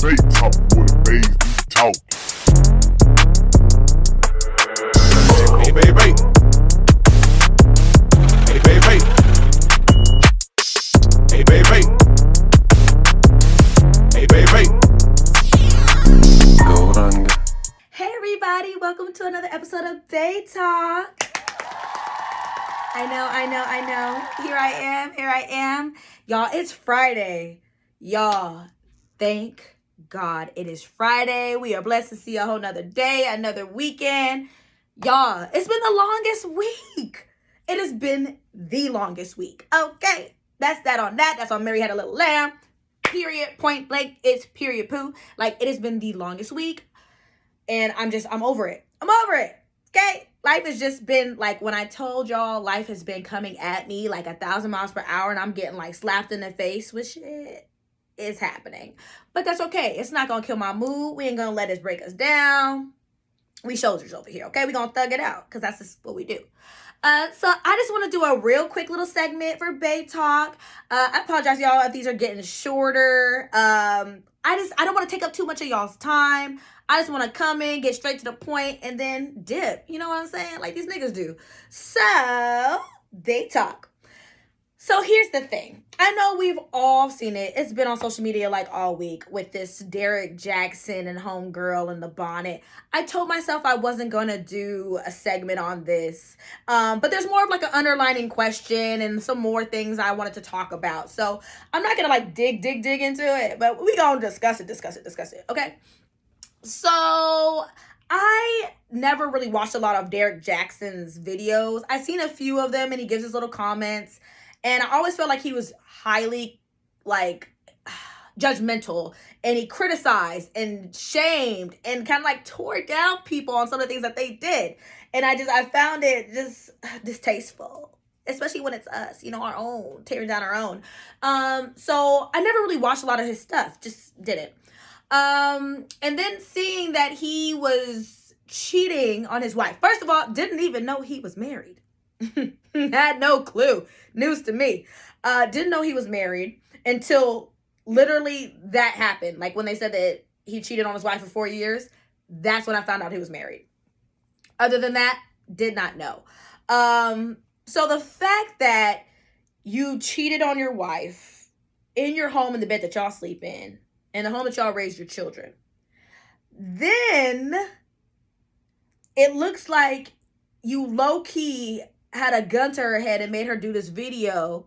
BAE talk, what the BAEs be talk. Hey, baby. Hey, baby. Hey, baby. Hey, baby. Go on. Hey everybody, welcome to another episode of BAE Talk. I know. Here I am. Y'all, it's Friday. Y'all, thank God it is Friday. We are blessed to see a whole nother day, another weekend. Y'all, it's been the longest week. It has been the longest week. Okay, that's that on that. That's on Mary Had a Little Lamb. Period, point blank, it's period poo. Like, it has been the longest week. And I'm over it. I'm over it. Okay? Life has just been like, when I told y'all life has been coming at me like 1,000 miles per hour and I'm getting like slapped in the face with shit is happening. But that's okay. It's not going to kill my mood. We ain't going to let it break us down. We soldiers over here, okay? We going to thug it out because that's just what we do. So I just want to do a real quick little segment for BAE Talk. I apologize, y'all, if these are getting shorter. I don't want to take up too much of y'all's time. I just want to come in, get straight to the point, and then dip. You know what I'm saying? Like these niggas do. So, BAE Talk. So here's the thing. I know we've all seen it. It's been on social media like all week with this Derrick Jaxn and homegirl in the bonnet. I told myself I wasn't going to do a segment on this. But there's more of like an underlining question and some more things I wanted to talk about. So I'm not going to like dig into it, but we going to discuss it. Okay. So I never really watched a lot of Derrick Jaxn's videos. I've seen a few of them and he gives his little comments. And I always felt like he was highly, like, judgmental. And he criticized and shamed and kind of, like, tore down people on some of the things that they did. And I found it just distasteful. Especially when it's us, you know, our own, tearing down our own. So I never really watched a lot of his stuff. Just didn't. And then seeing that he was cheating on his wife. First of all, didn't even know he was married. Had no clue. News to me. Didn't know he was married until literally that happened. Like when they said that he cheated on his wife for 4 years, that's when I found out he was married. Other than that, did not know. So the fact that you cheated on your wife in your home, in the bed that y'all sleep in the home that y'all raised your children, then it looks like you low-key had a gun to her head and made her do this video,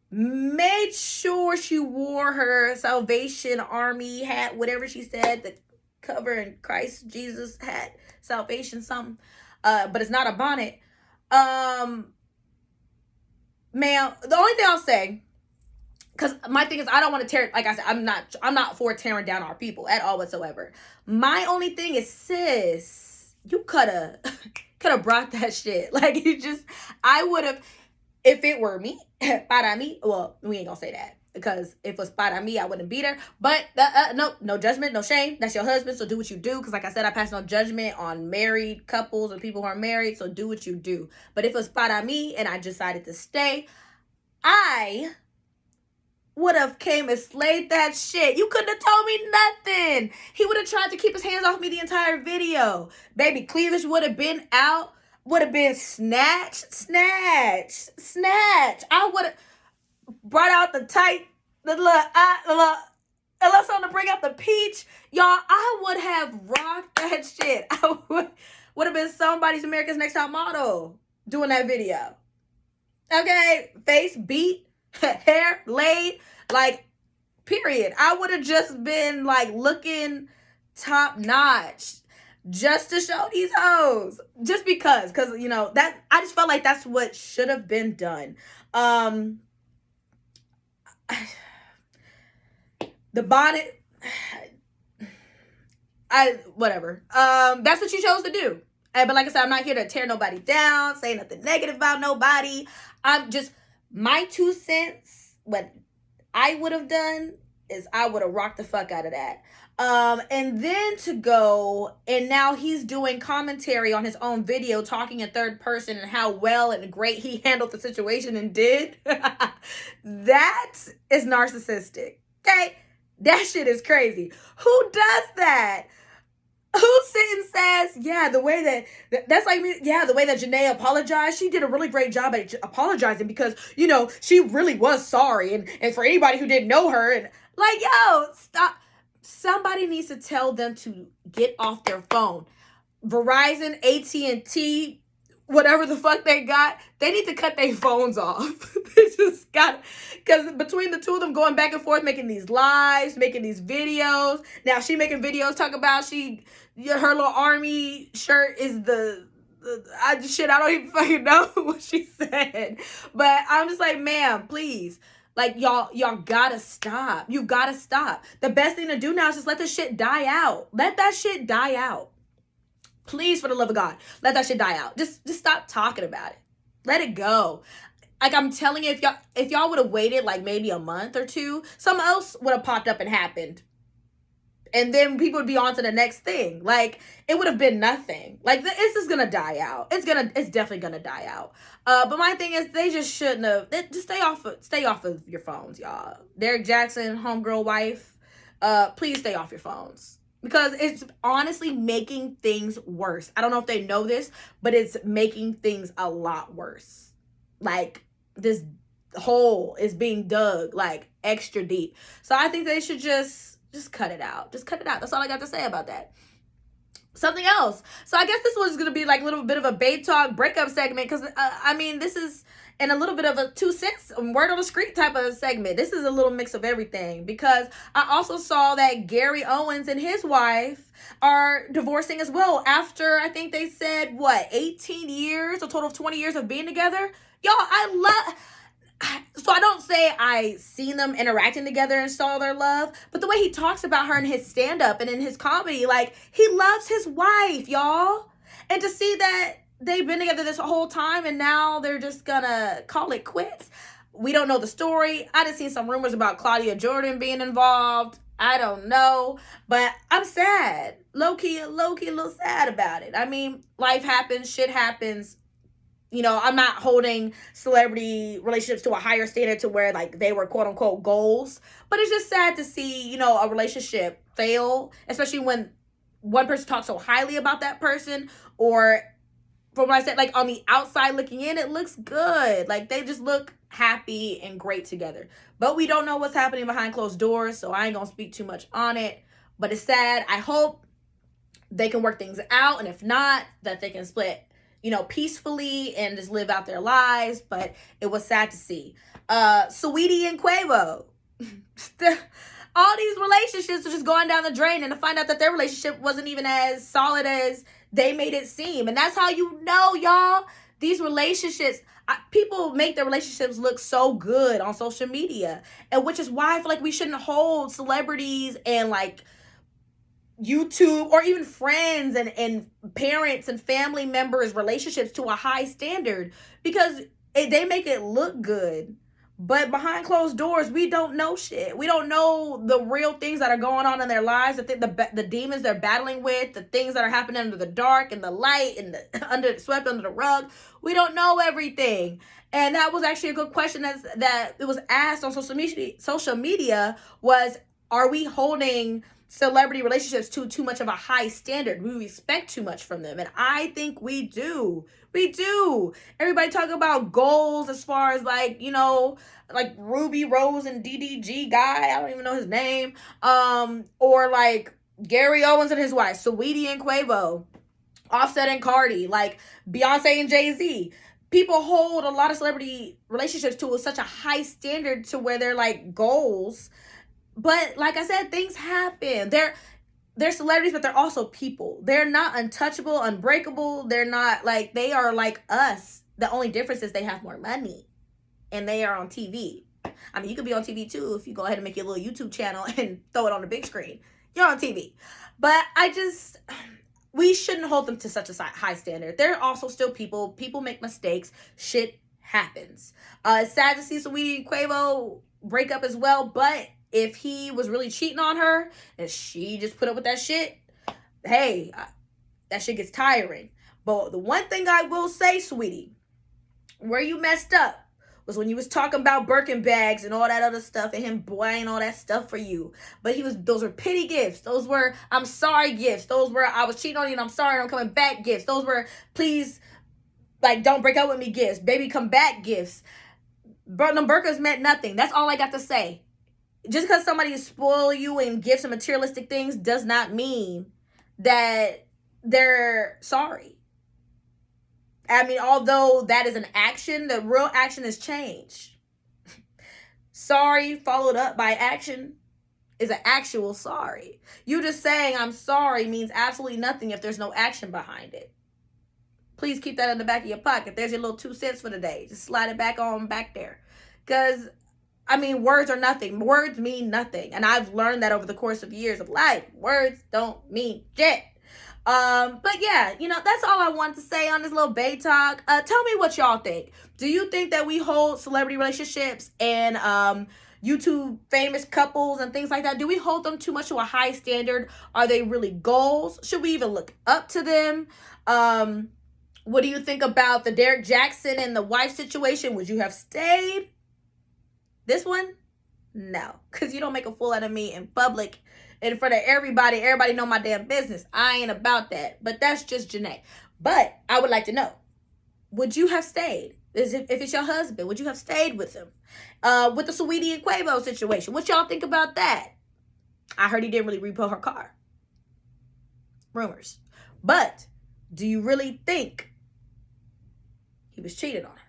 made sure she wore her Salvation Army hat, whatever she said, the cover in Christ Jesus hat, salvation something, but it's not a bonnet. Ma'am, the only thing I'll say, because my thing is I don't want to tear, like I said, I'm not for tearing down our people at all whatsoever. My only thing is, sis, you could have brought that shit. Like, I would have, if it were me, para mí, well, we ain't gonna say that, because if it was para mí, I wouldn't beat her. But no judgment, no shame. That's your husband, so do what you do. Because like I said, I pass no judgment on married couples and people who are married, so do what you do. But if it was para mí and I decided to stay, I would have came and slayed that shit. You couldn't have told me nothing. He would have tried to keep his hands off me the entire video. Baby, cleavage would have been out. Would have been snatch. I would have brought out the tight, the little something to bring out the peach. Y'all, I would have rocked that shit. I would have been somebody's America's Next Top Model doing that video. Okay, face beat, hair laid, like, period. I would have just been like looking top notch just to show these hoes, just because you know that I just felt like that's what should have been done. The bonnet, whatever. That's what you chose to do. But like I said, I'm not here to tear nobody down, say nothing negative about nobody. I'm just, my 2 cents, what I would have done is I would have rocked the fuck out of that. And then to go, and now he's doing commentary on his own video, talking in third person and how well and great he handled the situation and did. That is narcissistic. Okay? That shit is crazy. Who does that? Who sits and says, yeah, the way that's like me, yeah, the way that Janae apologized, she did a really great job at apologizing because, she really was sorry. And for anybody who didn't know her, and like, yo, stop. Somebody needs to tell them to get off their phone. Verizon, AT&T, whatever the fuck they got, they need to cut their phones off. They just got, because between the two of them going back and forth, making these lives, making these videos. Now she making videos talk about her little army shirt is I don't even fucking know what she said. But I'm just like, ma'am, please. Like, y'all gotta stop. You gotta stop. The best thing to do now is just let this shit die out. Let that shit die out. Please, for the love of God, let that shit die out. Just stop talking about it. Let it go. Like, I'm telling you, if y'all would have waited like maybe a month or two, something else would have popped up and happened. And then people would be on to the next thing. Like, it would have been nothing. Like, it's just gonna die out. It's definitely gonna die out. But my thing is, they just shouldn't have. Just stay off of your phones, y'all. Derrick Jaxn, homegirl wife, please stay off your phones. Because it's honestly making things worse. I don't know if they know this, but it's making things a lot worse. Like, this hole is being dug, like, extra deep. So I think they should just cut it out. Just cut it out. That's all I got to say about that. Something else. So I guess this was going to be like a little bit of a BAE Talk breakup segment. Because, this is in a little bit of a 2 cents, word on the street type of segment. This is a little mix of everything. Because I also saw that Gary Owens and his wife are divorcing as well. After, I think they said, 18 years? A total of 20 years of being together? Y'all, so I don't say I seen them interacting together and saw their love, but the way he talks about her in his stand-up and in his comedy, like, he loves his wife, y'all. And to see that they've been together this whole time and now they're just gonna call it quits. We don't know the story. I just seen some rumors about Claudia Jordan being involved. I don't know, but I'm sad. Low-key a little sad about it. I mean, life happens, shit happens. I'm not holding celebrity relationships to a higher standard to where, like, they were quote-unquote goals. But it's just sad to see, a relationship fail, especially when one person talks so highly about that person, or from what I said, like, on the outside looking in, it looks good. Like, they just look happy and great together. But we don't know what's happening behind closed doors, so I ain't gonna speak too much on it. But it's sad. I hope they can work things out, and if not, that they can split peacefully and just live out their lives. But it was sad to see. Saweetie&Quavo. All these relationships are just going down the drain, and to find out that their relationship wasn't even as solid as they made it seem. And that's how y'all, these relationships, people make their relationships look so good on social media. And which is why I feel like we shouldn't hold celebrities and, like, YouTube or even friends and parents and family members' relationships to a high standard, because they make it look good. But behind closed doors, we don't know shit. We don't know the real things that are going on in their lives, the demons they're battling with, the things that are happening under the dark and the light and swept under the rug. We don't know everything. And that was actually a good question that it was asked on social media was, are we holding celebrity relationships to too much of a high standard? We expect too much from them. And I think we do. We do. Everybody talk about goals as far as, like, like Ruby Rose and DDG guy. I don't even know his name. Or like Gary Owens and his wife, Saweetie&Quavo, Offset and Cardi, like Beyonce and Jay-Z. People hold a lot of celebrity relationships to such a high standard to where they're like goals. But like I said, things happen. They're celebrities, but they're also people. They're not untouchable, unbreakable. They're not like, they are like us. The only difference is they have more money and they are on TV. I mean, you could be on TV too if you go ahead and make your little YouTube channel and throw it on the big screen. You're on TV. But we shouldn't hold them to such a high standard. They're also still people. People make mistakes. Shit happens. It's sad to see Saweetie&Quavo break up as well, but if he was really cheating on her and she just put up with that shit, hey, that shit gets tiring. But the one thing I will say, sweetie, where you messed up was when you was talking about Birkin bags and all that other stuff and him buying all that stuff for you. But those were pity gifts. Those were I'm sorry gifts. Those were I was cheating on you and I'm sorry and I'm coming back gifts. Those were please, like, don't break up with me gifts. Baby, come back gifts. Bro, them Birkins meant nothing. That's all I got to say. Just because somebody spoil you and give some materialistic things does not mean that they're sorry. I mean, although that is an action, the real action is change. Sorry followed up by action is an actual sorry. You just saying I'm sorry means absolutely nothing if there's no action behind it. Please keep that in the back of your pocket. There's your little 2 cents for the day. Just slide it back there. Because, I mean, words are nothing. Words mean nothing. And I've learned that over the course of years of life. Words don't mean shit. But yeah, that's all I want to say on this little bae talk. Tell me what y'all think. Do you think that we hold celebrity relationships and YouTube famous couples and things like that, do we hold them too much to a high standard? Are they really goals? Should we even look up to them? What do you think about the Derrick Jaxn and the wife situation? Would you have stayed? This one? No, because you don't make a fool out of me in public in front of everybody. Everybody know my damn business. I ain't about that. But that's just Janae. But I would like to know, would you have stayed? If it's your husband, would you have stayed with him? With the Saweetie&Quavo situation, what y'all think about that? I heard he didn't really repo her car. Rumors. But do you really think he was cheating on her?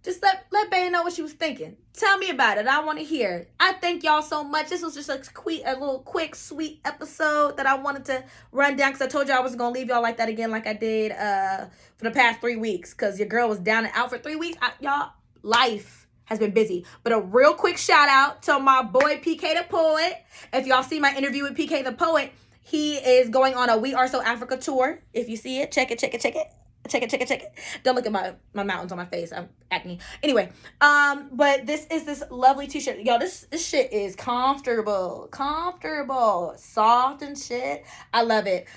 Just let Bae know what she was thinking. Tell me about it. I want to hear. I thank y'all so much. This was just a little quick, sweet episode that I wanted to run down because I told y'all I wasn't going to leave y'all like that again like I did for the past 3 weeks because your girl was down and out for 3 weeks. Y'all, life has been busy. But a real quick shout out to my boy PK the Poet. If y'all see my interview with PK the Poet, he is going on a We Are So Africa tour. If you see it, check it. Check it. Don't look at my mountains on my face. I'm acne. Anyway, but this lovely t-shirt. Yo, this shit is comfortable, soft and shit. I love it.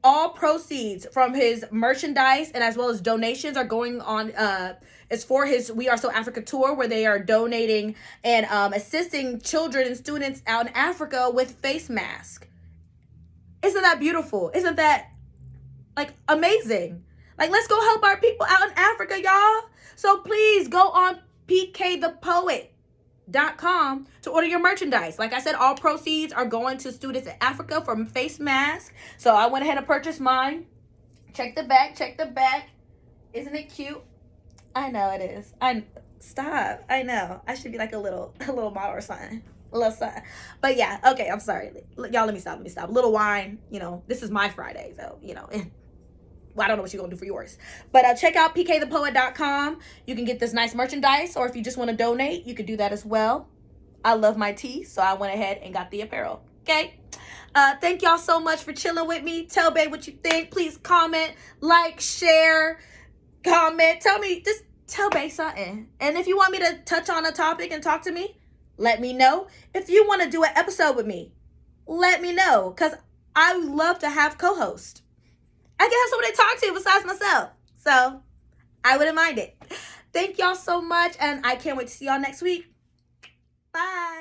All proceeds from his merchandise and as well as donations are going on, it's for his We Are So Africa tour where they are donating and assisting children and students out in Africa with face masks. Isn't that beautiful? Isn't that like amazing? Like, let's go help our people out in Africa, y'all. So please go on pkthepoet.com to order your merchandise. Like I said, all proceeds are going to students in Africa from face masks. So I went ahead and purchased mine. Check the back. Isn't it cute? I know it is. Stop. I know. I should be like a little model or something. A little something. But yeah, okay, I'm sorry. Y'all, let me stop. A little wine. This is my Friday, so, well, I don't know what you're going to do for yours. But check out pkthepoet.com. You can get this nice merchandise, or if you just want to donate, you could do that as well. I love my tea, so I went ahead and got the apparel. Okay? Thank y'all so much for chilling with me. Tell Bae what you think. Please comment, like, share, comment. Just tell Bae something. And if you want me to touch on a topic and talk to me, let me know. If you want to do an episode with me, let me know. Because I would love to have co-host. I can have somebody to talk to besides myself. So, I wouldn't mind it. Thank y'all so much, and I can't wait to see y'all next week. Bye.